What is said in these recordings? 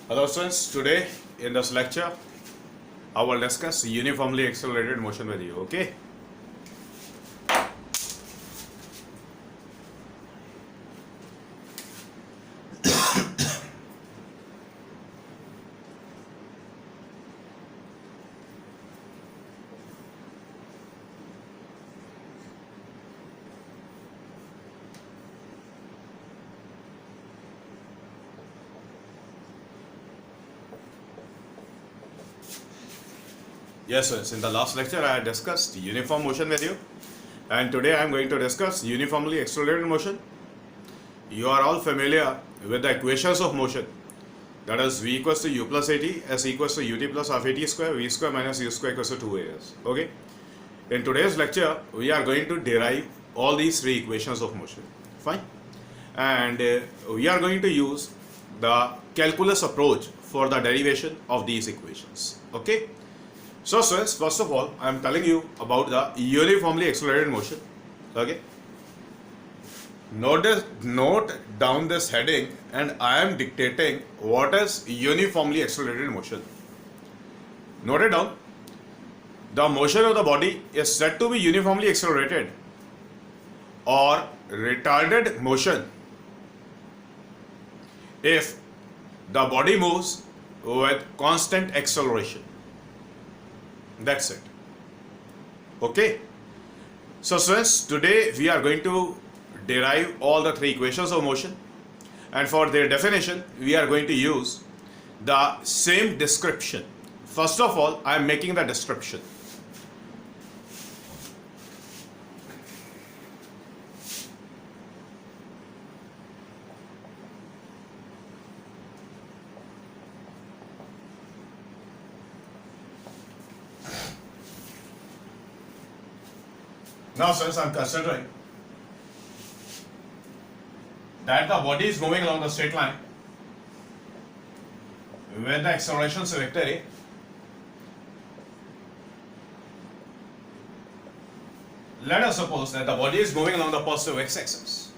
Hello students, today in this lecture I will discuss uniformly accelerated motion with you, okay? Yes students, in the last lecture I had discussed uniform motion with you, and today I am going to discuss uniformly accelerated motion. You are all familiar with the equations of motion, that is v equals to u plus at, s equals to ut plus half at square, v square minus u square equals to 2as. Okay. In today's lecture we are going to derive all these three equations of motion. Fine. And we are going to use the calculus approach for the derivation of these equations. Okay. So students, first of all I am telling you about the uniformly accelerated motion. Okay. Note down this heading, and I am dictating what is uniformly accelerated motion. Note it down. The motion of the body is said to be uniformly accelerated or retarded motion if the body moves with constant acceleration. That's it. Okay. So students, today we are going to derive all the three equations of motion, and for their definition we are going to use the same description. First of all, I am making the description. Now since I am considering that the body is moving along the straight line with the acceleration vector a, let us suppose that the body is moving along the positive x-axis.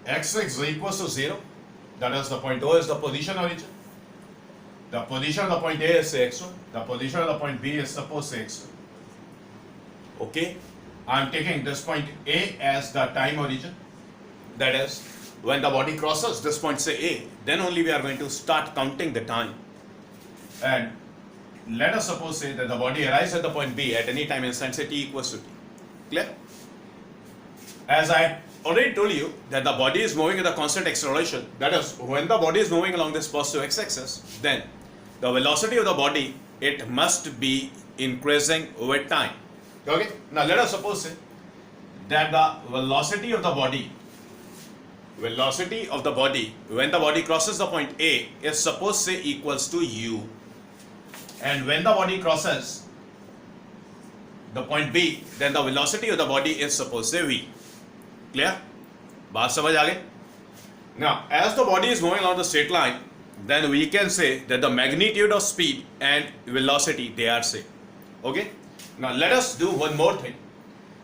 X is equals to 0, that is the point O is the position origin. The position of the point A is say x1, the position of the point B is suppose say x2. Okay, I am taking this point A as the time origin. That is, when the body crosses this point say A, then only we are going to start counting the time. And let us suppose say that the body arrives at the point B at any time instant say t equals to t. Clear? As I already told you that the body is moving with a constant acceleration, that is, when the body is moving along this positive x-axis, then the velocity of the body, it must be increasing with time. Okay. Now let us suppose say that the velocity of the body when the body crosses the point A is suppose say equals to u, and when the body crosses the point B, then the velocity of the body is suppose say v. Clear? बात समझ आ गई? Now as the body is moving along the straight line, then we can say that the magnitude of speed and velocity, they are same. Okay. Now let us do one more thing.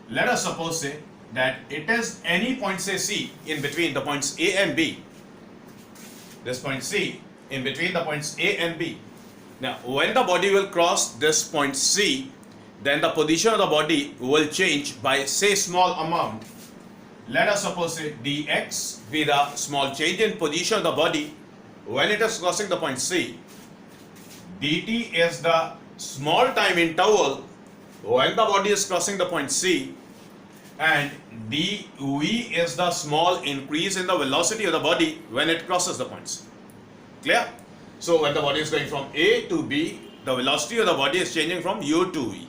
Let us suppose say that it is any point say C in between the points A and B. This point C in between the points A and B. Now when the body will cross this point C, then the position of the body will change by say small amount. Let us suppose say dx be the small change in position of the body when it is crossing the point C. Dt is the small time interval when the body is crossing the point C, and dv is the small increase in the velocity of the body when it crosses the point C. Clear? So when the body is going from A to B, the velocity of the body is changing from u to v.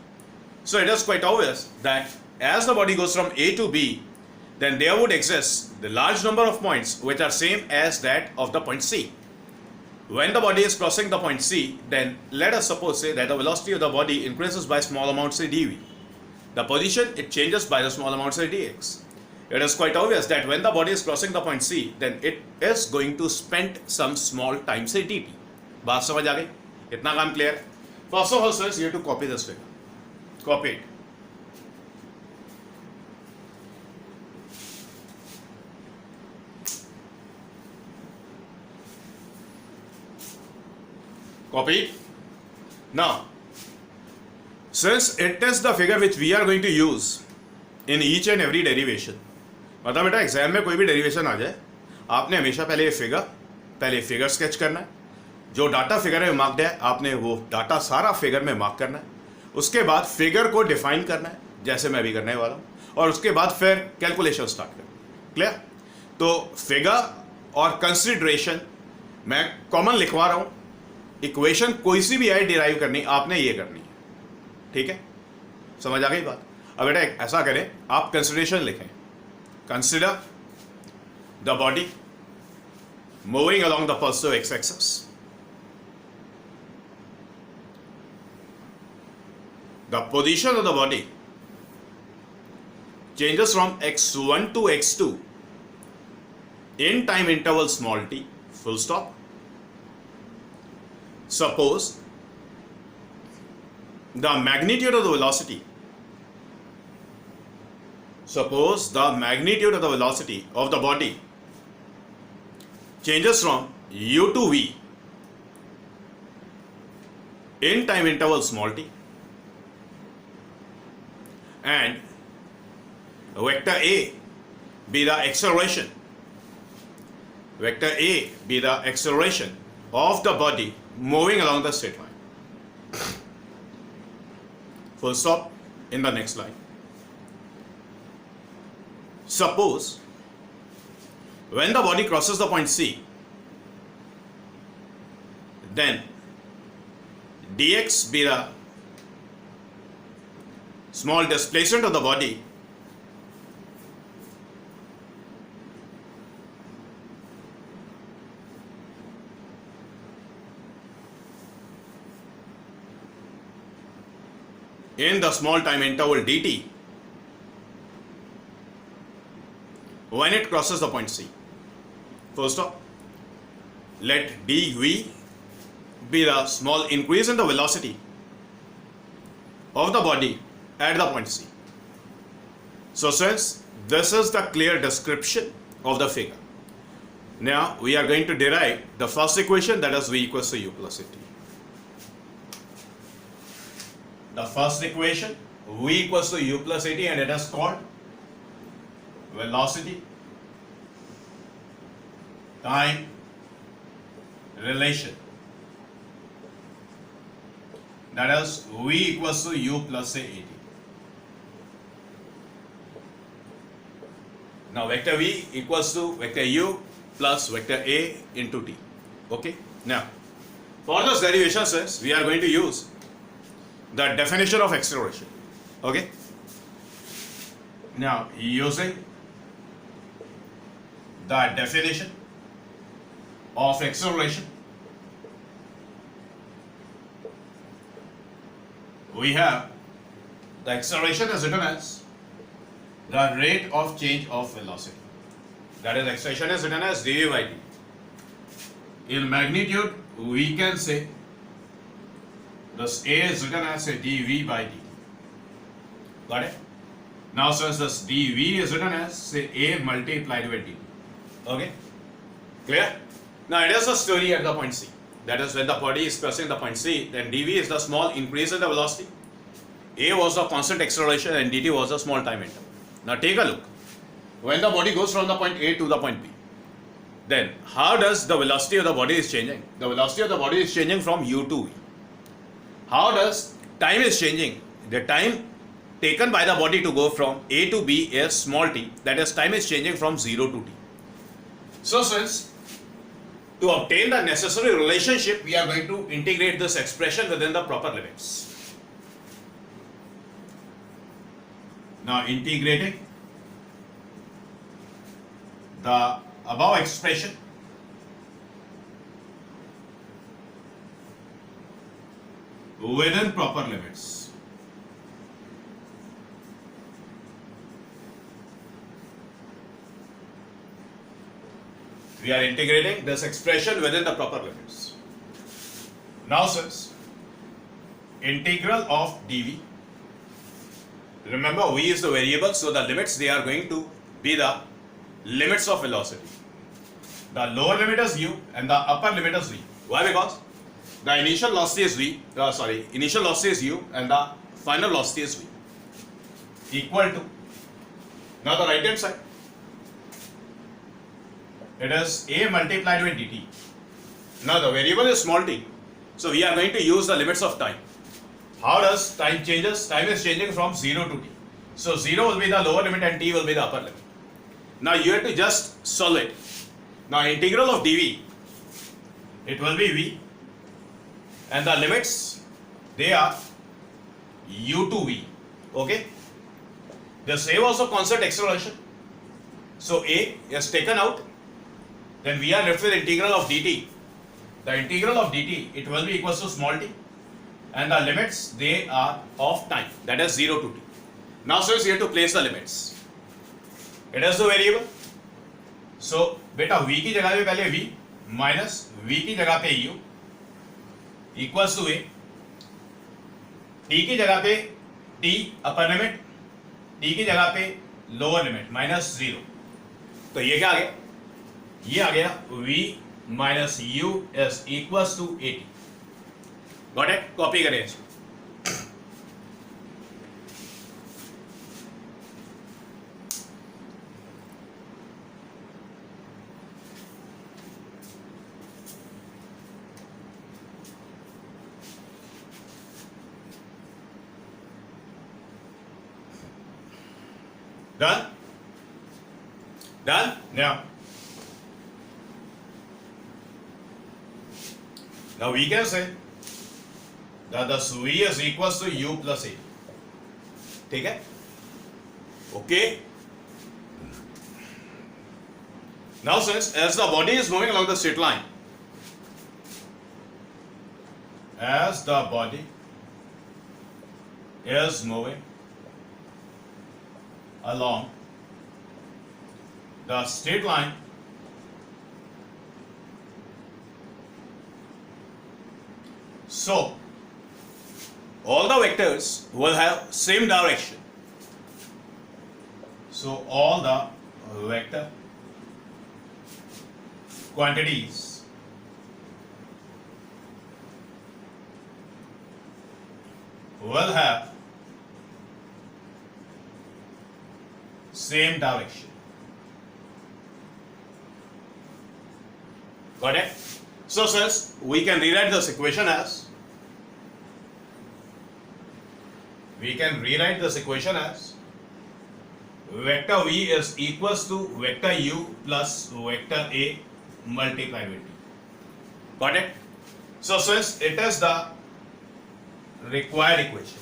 So it is quite obvious that as the body goes from A to B, then there would exist the large number of points which are same as that of the point C. When the body is crossing the point C, then let us suppose say that the velocity of the body increases by small amount say dv. The position, it changes by the small amount say dx. It is quite obvious that when the body is crossing the point C, then it is going to spend some small time say dt. बात समझ आ गई? इतना काम clear है? First of all, sirs, you have to copy this figure. Copy it. Copied? Now, since it is the figure which we are going to use in each and every derivation, मतलब बेटा exam में कोई भी derivation आ जाए, आपने हमेशा पहले figure sketch करना है, जो डाटा फिगर में मार्क्ड है आपने वो डाटा सारा फिगर में मार्क करना है, उसके बाद फिगर को डिफाइन करना है जैसे मैं भी करने वाला हूँ, और उसके बाद फिर कैलकुलेशन स्टार्ट करना। क्लियर? तो फिगर और कंसिडरेशन मैं कॉमन लिखवा रहा हूँ, इक्वेशन कोई सी भी है डिराइव करनी आपने ये करनी है, ठीक है? समझ आ गई बात? अब बेटा ऐसा करें, आप कंसिडरेशन लिखें, consider the body moving along the पल्सिव x axis, the position of the body changes from x1 to x2 in time interval small t, full stop. Suppose the magnitude of the velocity of the body changes from u to v in time interval small t, and vector A be the acceleration of the body moving along the straight line. Full stop. In the next line, suppose when the body crosses the point C, then dx be the small displacement of the body in the small time interval dt when it crosses the point C. First off, let dv be the small increase in the velocity of the body at the point C. So since this is the clear description of the figure, now we are going to derive the first equation, that is v equals to u plus at. The first equation, v equals to u plus at, and it is called velocity time relation, that is v equals to u plus at. Now vector v equals to vector u plus vector a into t. Okay. Now for this derivation, since we are going to use the definition of acceleration. Okay. Now using the definition of acceleration, we have the acceleration is written as the rate of change of velocity. That is, acceleration is written as dv by dt. In magnitude, we can say this a is written as a dv by dt. Got it? Now since this dv is written as say a multiplied by dt. Okay? Clear? Now it is a story at the point C. That is, when the body is crossing the point C, then dv is the small increase in the velocity, a was the constant acceleration, and dt was the small time interval. Now take a look. When the body goes from the point A to the point B, then how does the velocity of the body is changing? The velocity of the body is changing from u to v. How does time is changing? The time taken by the body to go from A to B is small t, that is, time is changing from 0 to t. So since to obtain the necessary relationship, we are going to integrate this expression within the proper limits. Now integrating the above expression within proper limits. We are integrating this expression within the proper limits. Now since integral of dv, remember v is the variable, so the limits, they are going to be the limits of velocity. The lower limit is u and the upper limit is v. Why? Because the initial velocity is v, initial velocity is u, and the final velocity is v. Equal to, now the right hand side, it is a multiplied with dt. Now the variable is small t, so we are going to use the limits of time. How does time changes? Time is changing from 0 to t. So 0 will be the lower limit and t will be the upper limit. Now you have to just solve it. Now integral of dv, it will be v, and the limits, they are u to v. Okay? The same also constant acceleration. So a is taken out, then we are left with integral of dt. The integral of dt, it will be equals to small t, and the limits, they are of time, that is 0 to t. Now so you have to place the limits. It is the variable. So beta v की जगह पे पहले v minus v की जगह पे u equals to a, t की जगह पे t upper limit, t की जगह पे lower limit minus 0. तो ये क्या आ गया? ये आ गया v minus u is equals to at. Got it? Copy करें इसको. Done? Done? Now we can say that the v is equals to u plus a. ठीक है? Okay. Now since as the body is moving along the straight line, as the body is moving along the straight line, so all the vectors will have same direction. So all the vector quantities will have same direction. Got it? So since we can rewrite this equation as vector v is equals to vector u plus vector a multiplied with t. Got it? So since it is the required equation,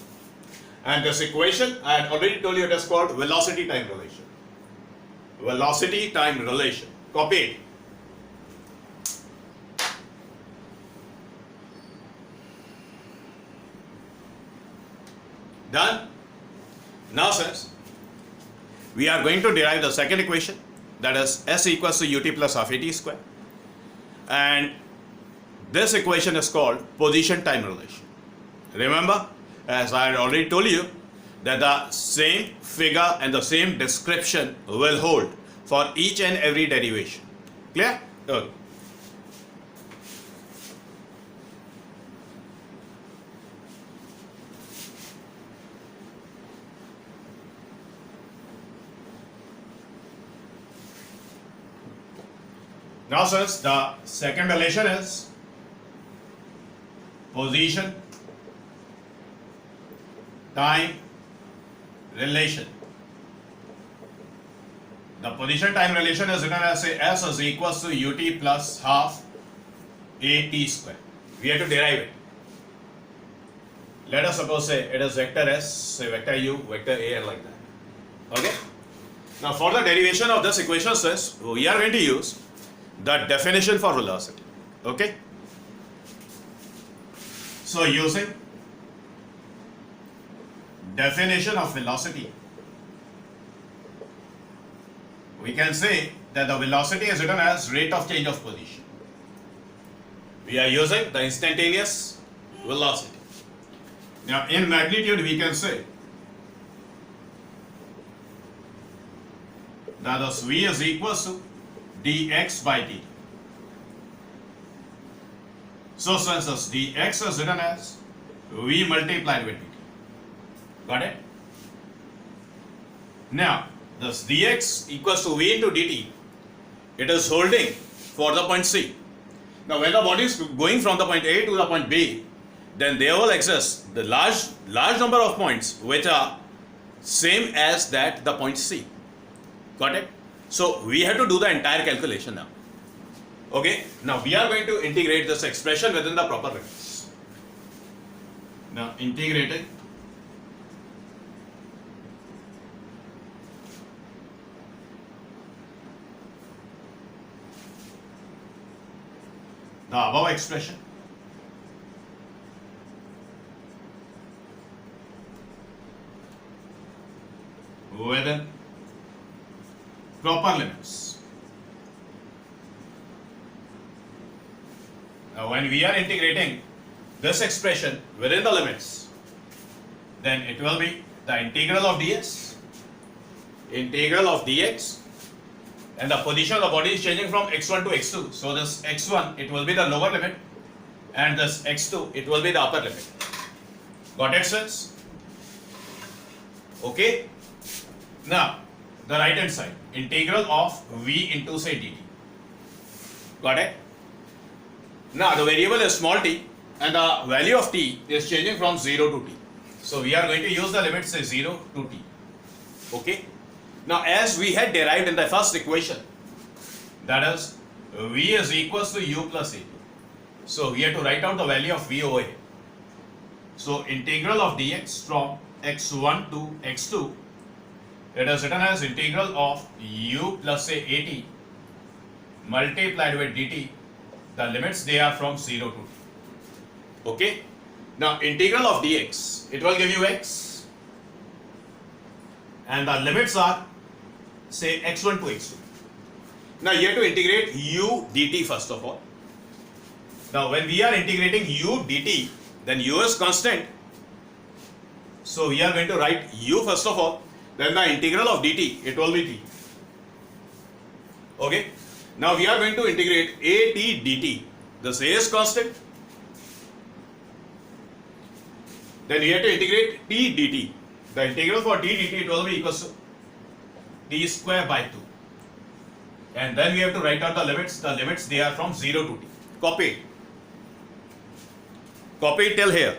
and this equation I had already told you it is called velocity time relation. Velocity time relation. Copy it. Done? Now since we are going to derive the second equation, that is s equals to ut plus half at square, and this equation is called position time relation. Remember, as I had already told you, that the same figure and the same description will hold for each and every derivation. Clear? Okay. Now since the second relation is position time relation, the position time relation is written as say s is equals to ut plus half at square. We have to derive it. Let us suppose say it is vector s, say vector u, vector a, and like that. Okay? Now for the derivation of this equation says we are going to use the definition for velocity. Okay? So using definition of velocity, we can say that the velocity is written as rate of change of position. We are using the instantaneous velocity. Now in magnitude we can say that thus v is equals to dx by dt. So since dx is written as v multiplied with dt. Got it? Now, this dx equals to v into dt. It is holding for the point C. Now, when the body is going from the point A to the point B, then there will exist the large number of points which are same as that the point C. Got it? So we have to do the entire calculation now. Okay, now we are going to integrate this expression within the proper limits. Now integrating the above expression within proper limits. Now when we are integrating this expression within the limits, then it will be the integral of dx, integral of dx, and the position of the body is changing from x1 to x2. So this x1, it will be the lower limit, and this x2, it will be the upper limit. Got it, sense? Okay. Now the right hand side, integral of v into say dt. Got it? Now the variable is small t and the value of t is changing from 0 to t. So we are going to use the limit say 0 to t. Okay? Now as we had derived in the first equation, that is v is equals to u plus a. So we have to write out the value of v over here. So integral of dx from x1 to x2, it is written as integral of u plus say at multiplied with dt. The limits they are from 0 to t. Okay? Now integral of dx, it will give you x, and the limits are say x1 to x2. Now you have to integrate u dt first of all. Now when we are integrating u dt, then u is constant. So we are going to write u first of all, then the integral of dt, it will be t. Okay? Now we are going to integrate at dt. This a is constant. Then we have to integrate t dt. The integral for t dt, it will be equals to t square by 2. And then we have to write out the limits. The limits they are from 0 to t. Copy it. Copy it till here.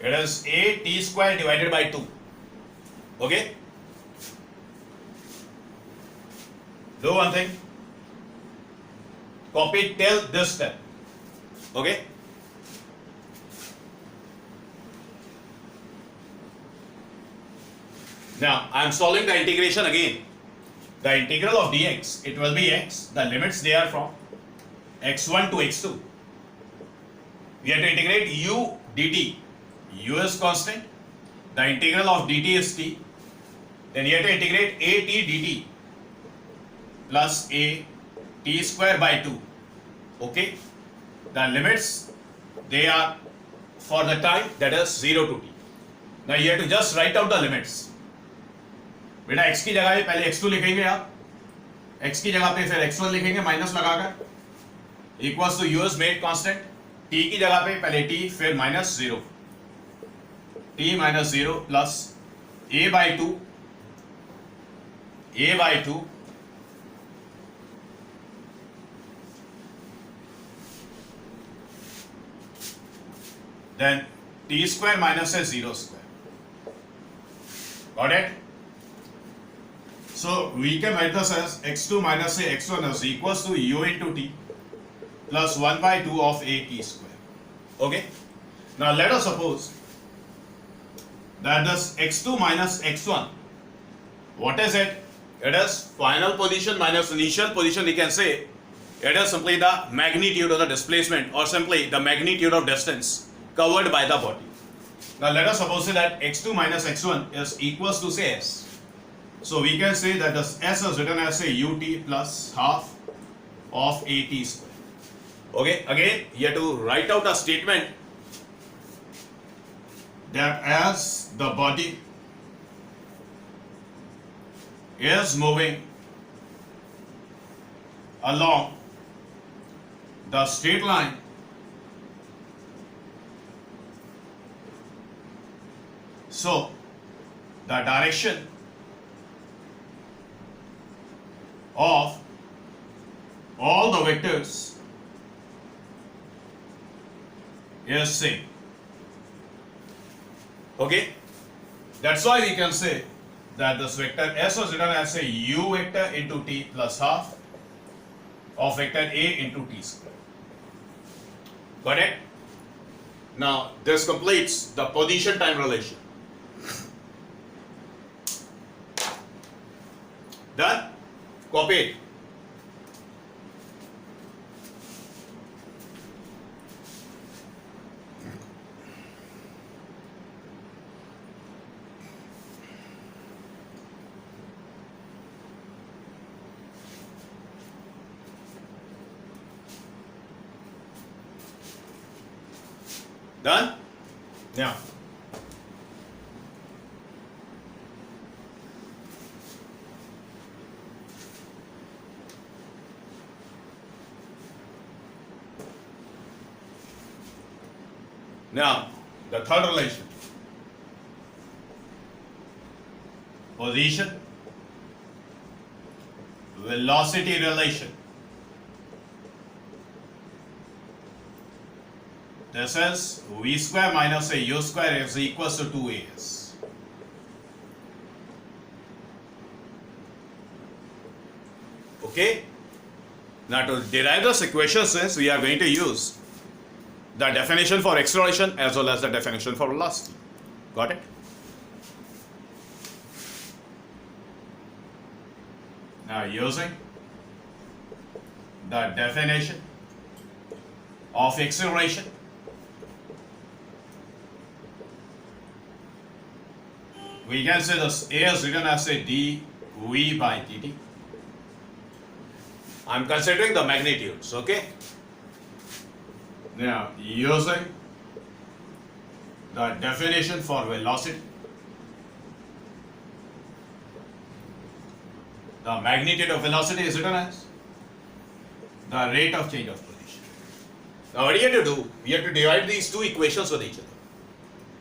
It is a t square divided by 2. Okay? Do one thing. Copy it till this step. Okay? Now I am solving the integration again. The integral of dx, it will be x. The limits they are from x1 to x2. We have to integrate u dt. U is constant. The integral of dt is t. Then you have to integrate at dt plus a t square by 2. Okay? The limits they are for the time that is 0 to t. Now you have to just write out the limits. बेटा x की जगह पे पहले x2 लिखेंगे आप, x की जगह पे फिर x1 लिखेंगे माइनस लगाकर, equals to u is made constant, t की जगह पे पहले t फिर minus 0, t minus 0 plus a by 2 then t square minus a 0 square. Got it? So we can write this as x2 minus a x1 is equals to u into t plus 1 by 2 of a t square. Okay? Now let us suppose that this x2 minus x1, what is it? It is final position minus initial position. We can say it is simply the magnitude of the displacement or simply the magnitude of distance covered by the body. Now let us suppose that x2 minus x1 is equals to say s. So we can say that this s is written as say ut plus half of at square. Okay, again you have to write out a statement that as the body is moving along the straight line, so the direction of all the vectors is same. Okay, that's why we can say that this vector S was written as a u vector into t plus half of vector A into t square. Got it? Now this completes the position time relation. Done? Copy it. Done? Now, the third relation, position velocity relation. This is v square minus a u square is equals to 2as. Okay? Now to derive this equation, since we are going to use the definition for acceleration as well as the definition for velocity. Got it? Now using the definition of acceleration, we can say this A is written as a dv by dt. I'm considering the magnitudes, okay? Now, using the definition for velocity, the magnitude of velocity is written as the rate of change of position. Now, what do you have to do? We have to divide these two equations with each other.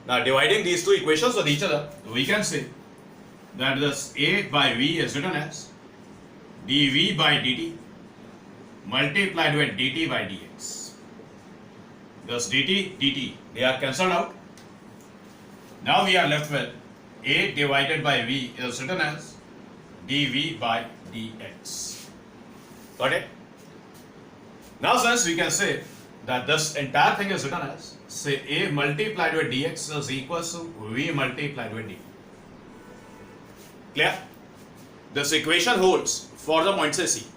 Now, dividing these two equations with each other, we can say that this A by V is written as dv by dt multiplied with dt by dx. Thus dt, they are cancelled out. Now we are left with A divided by V is written as dv by dx. Got it? Now since we can say that this entire thing is written as, say A multiplied with dx is equals to V multiplied with dt. Clear? This equation holds for the point say C.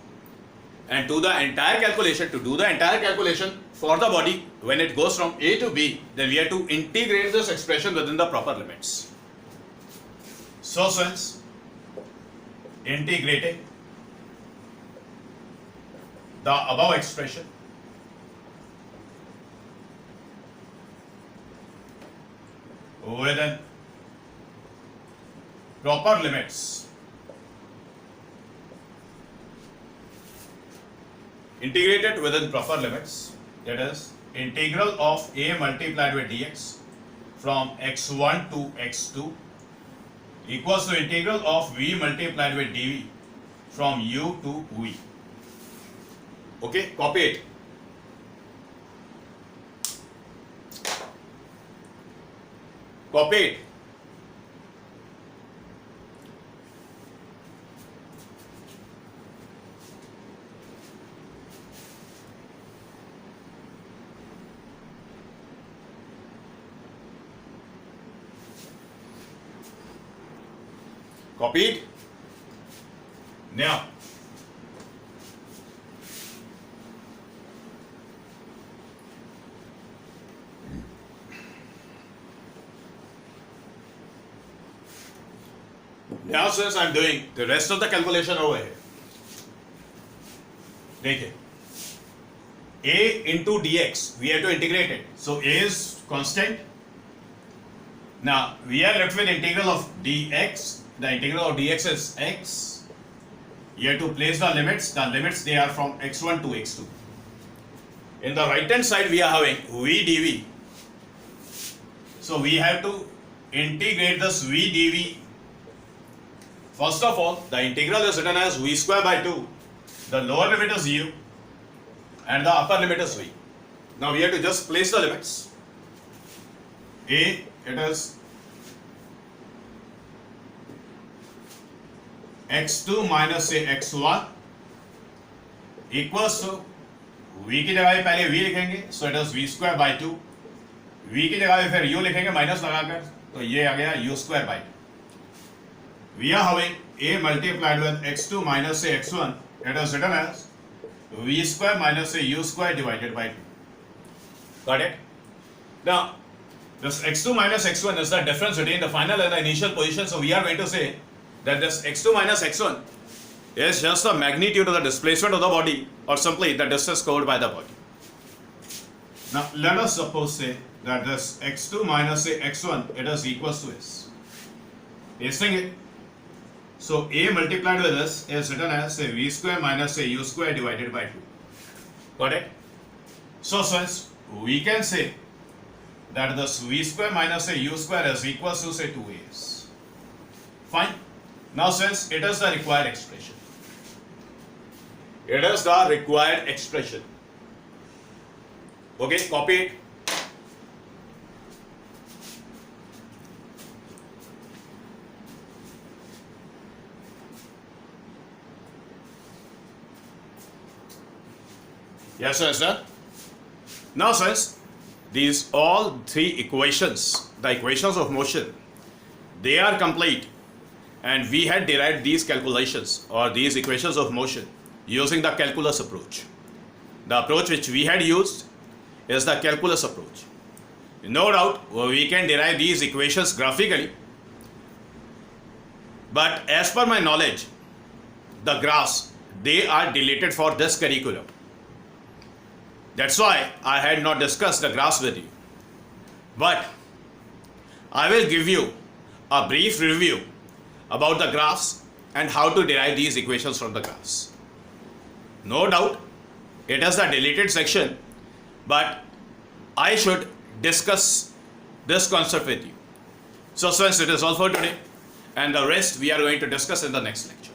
And to the entire calculation, to do the entire calculation for the body, when it goes from A to B, then we have to integrate this expression within the proper limits. So since integrating the above expression within proper limits, integrated within proper limits, that is integral of A multiplied with dx from x1 to x2 equals to integral of V multiplied with dv from u to v. Okay, copy it. Copy it. Copied? Now, since I'm doing the rest of the calculation over here, देखिए, A into dx, we have to integrate it. So A is constant Now we are left with integral of dx. The integral of dx is x. You have to place the limits. The limits, they are from x1 to x2. In the right hand side we are having v dv. So we have to integrate this v dv. First of all, the integral is written as v square by 2. The lower limit is u and the upper limit is v. Now we have to just place the limits. A, it is x2 minus say x1 equals to v की जगह पहले v लिखेंगे, so it is v square by 2. v की जगह फिर u लिखेंगे minus लगाकर, तो ये आ गया u square by 2. We are having a multiplied with x2 minus say x1. It is written as v square minus say u square divided by 2. Got it? Now, this x2 minus x1 is the difference between the final and the initial position. So we are going to say that this x2 minus x1 is just the magnitude of the displacement of the body, or simply the distance covered by the body. Now let us suppose say that this x2 minus say x1, it is equals to s. Pasting it. So a multiplied with this is written as say v square minus say u square divided by 2. Got it? So since we can say that this v square minus say u square is equals to say 2as. Fine. Now since it is the required expression. It is the required expression. Okay, copy it. Yes, sir. Now, since these all three equations, the equations of motion, they are complete, and we had derived these calculations or these equations of motion using the calculus approach. The approach which we had used is the calculus approach. No doubt we can derive these equations graphically, but as per my knowledge, the graphs, they are deleted for this curriculum. That's why I had not discussed the graphs with you. But I will give you a brief review about the graphs and how to derive these equations from the graphs. No doubt it is the deleted section, but I should discuss this concept with you. So since it is all for today, and the rest we are going to discuss in the next lecture.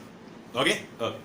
Okay? Okay.